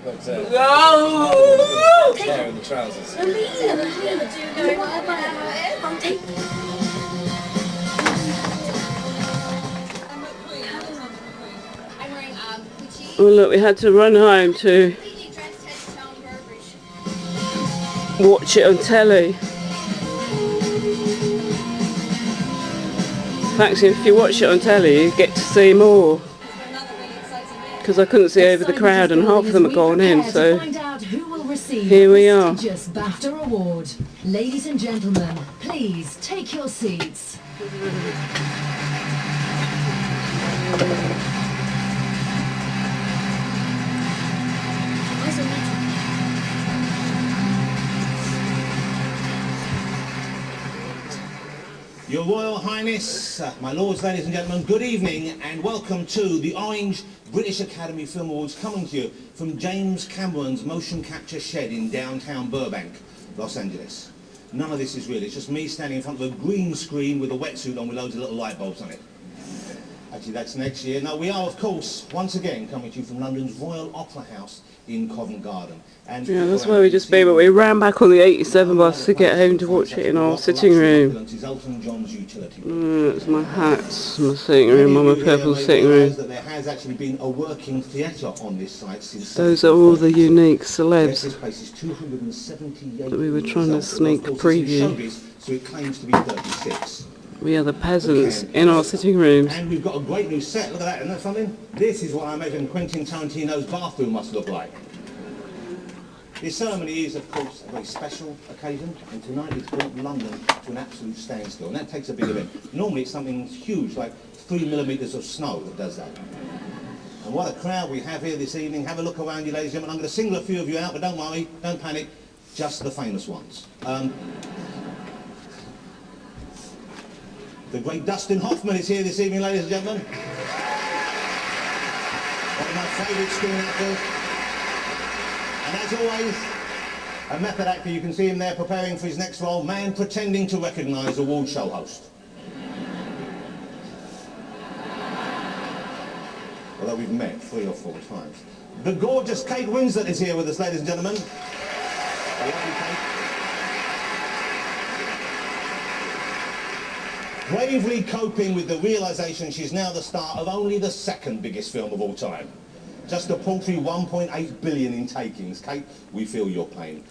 But No! hair in the trousers. Oh look, we had to run home to watch it on telly. Actually, if you watch it on telly, you get to see more. Because I couldn't see over the crowd and half of them had gone in, so here we are. BAFTA award. Ladies and gentlemen, please take your seats. Your Royal Highness, my lords, ladies and gentlemen, good evening and welcome to the Orange British Academy Film Awards, coming to you from James Cameron's motion capture shed in downtown Burbank, Los Angeles. None of this is real, it's just me standing in front of a green screen with a wetsuit on with loads of little light bulbs on it. Actually, that's next year. No, we are, of course, once again coming to you from London's Royal Opera House in Covent Garden. And yeah, that's where we just been, but we ran back on the 87 bus to get home to watch it in our sitting room. That's my hats, my sitting room, my purple sitting room. There has actually been a working theatre on this site since those are all the unique celebs that we were trying to sneak preview. So it claims to be 36. We are the peasants in our sitting rooms. And we've got a great new set, look at that, isn't that something? This is what I imagine Quentin Tarantino's bathroom must look like. This ceremony is, of course, a very special occasion, and tonight it's brought London to an absolute standstill, and that takes a big event. Normally it's something huge, like 3 millimetres of snow that does that. And what a crowd we have here this evening. Have a look around you, ladies and gentlemen. I'm going to single a few of you out, but don't worry, don't panic, just the famous ones. The great Dustin Hoffman is here this evening, ladies and gentlemen. One of my favourite screen actors. And as always, a method actor. You can see him there preparing for his next role, man pretending to recognise award show host. Although we've met 3 or 4 times. The gorgeous Kate Winslet is here with us, ladies and gentlemen. A lovely Kate. Bravely coping with the realisation she's now the star of only the 2nd biggest film of all time. Just a paltry 1.8 billion in takings. Kate, we feel your pain.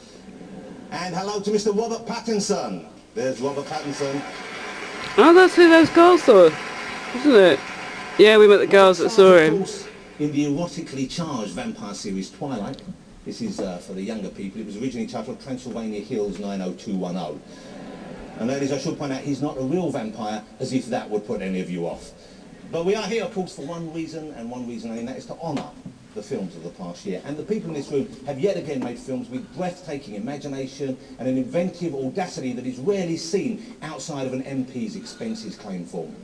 And hello to Mr. Robert Pattinson. There's Robert Pattinson. Oh, that's who those girls saw, isn't it? Yeah, we met the girls that saw him. In the erotically charged vampire series Twilight. This is for the younger people. It was originally titled Transylvania Hills 90210. And ladies, I should point out, he's not a real vampire, as if that would put any of you off. But we are here, of course, for one reason, and one reason only, and that is to honour the films of the past year. And the people in this room have yet again made films with breathtaking imagination and an inventive audacity that is rarely seen outside of an MP's expenses claim form.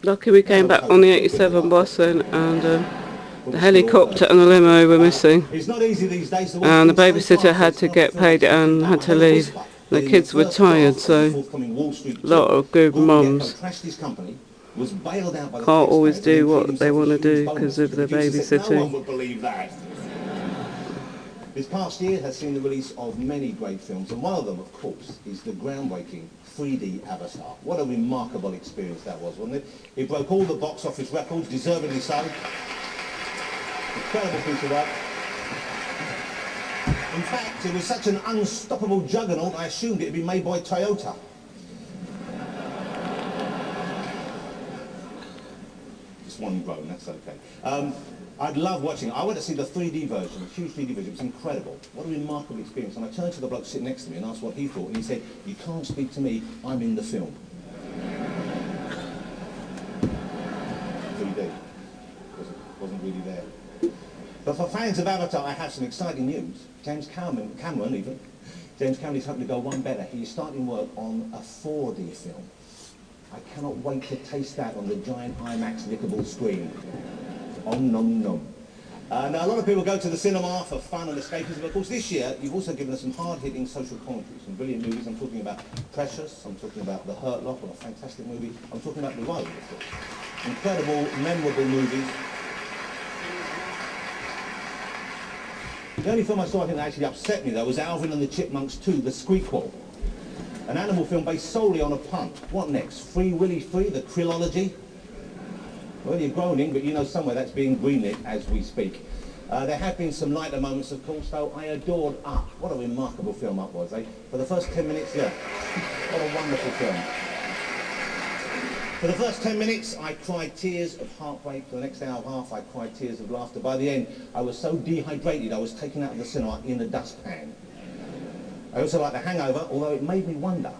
Lucky we came back on the 87 bus then, and the helicopter and the limo were missing. It's not easy these days. And the babysitter had to get paid and had to leave. The kids were tired, so a lot of good mums can't always do what they want to do because of the babysitting. No one would believe that. This past year has seen the release of many great films, and one of them, of course, is the groundbreaking 3D Avatar. What a remarkable experience that was, wasn't it? It broke all the box office records, deservedly so. Incredible piece of work. In fact, it was such an unstoppable juggernaut, I assumed it would be made by Toyota. Just one groan, that's okay. I'd love watching it. I went to see the 3D version, the huge 3D version. It was incredible. What a remarkable experience. And I turned to the bloke sitting next to me and asked what he thought, and he said, "You can't speak to me, I'm in the film." 3D. Wasn't really there. But for fans of Avatar, I have some exciting news. James Cameron is hoping to go one better. He is starting work on a 4D film. I cannot wait to taste that on the giant IMAX nickable screen. Om nom nom. Now, a lot of people go to the cinema for fun and escapism, but of course this year you've also given us some hard-hitting social commentaries, some brilliant movies. I'm talking about Precious, I'm talking about The Hurt Locker, a fantastic movie. I'm talking about The Road, of course. Incredible, memorable movies. The only film I saw I think that actually upset me though was Alvin and the Chipmunks 2, The Squeakquel. An animal film based solely on a pun. What next? Free Willy Free, the Krillology? Well, you're groaning, but you know somewhere that's being greenlit as we speak. There have been some lighter moments, of course, though. I adored Up. What a remarkable film Up was, eh? For the first 10 minutes, yeah. What a wonderful film. For the first 10 minutes, I cried tears of heartbreak. For the next hour and a half, I cried tears of laughter. By the end, I was so dehydrated, I was taken out of the cinema in a dustpan. I also like The Hangover, although it made me wonder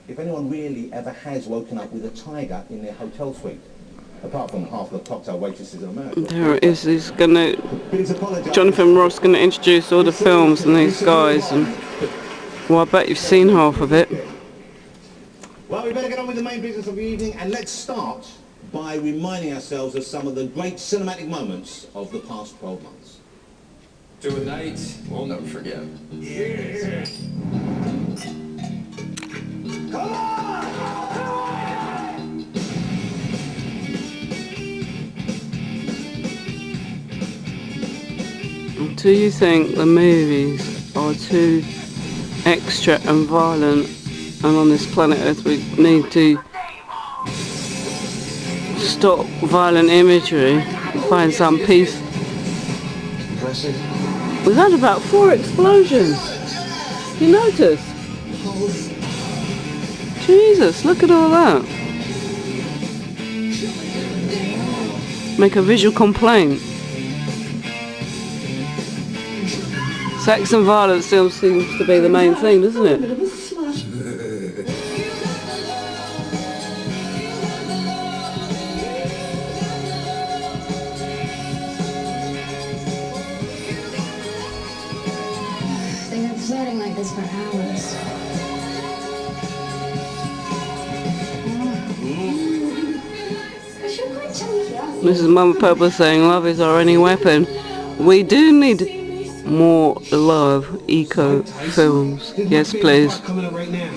if anyone really ever has woken up with a tiger in their hotel suite. Apart from half the cocktail waitresses in America. There it is. He's gonna. Jonathan Ross gonna introduce all the films and these guys, and well, I bet you've seen half of it. Well, we better get on with the main business of the evening, and let's start by reminding ourselves of some of the great cinematic moments of the past 12 months. To a night we'll never forget. Yeah. Come on! Do you think the movies are too extra and violent, and on this planet Earth we need to stop violent imagery, find some peace? Impressive. We've had about 4 explosions. You notice? Jesus, look at all that. Make a visual complaint. Sex and violence still seems to be the main thing, doesn't it? They've been flirting like this for hours. This is Mama Purple saying love is our only weapon. We do need more love eco films. Yes, please. Coming up right now.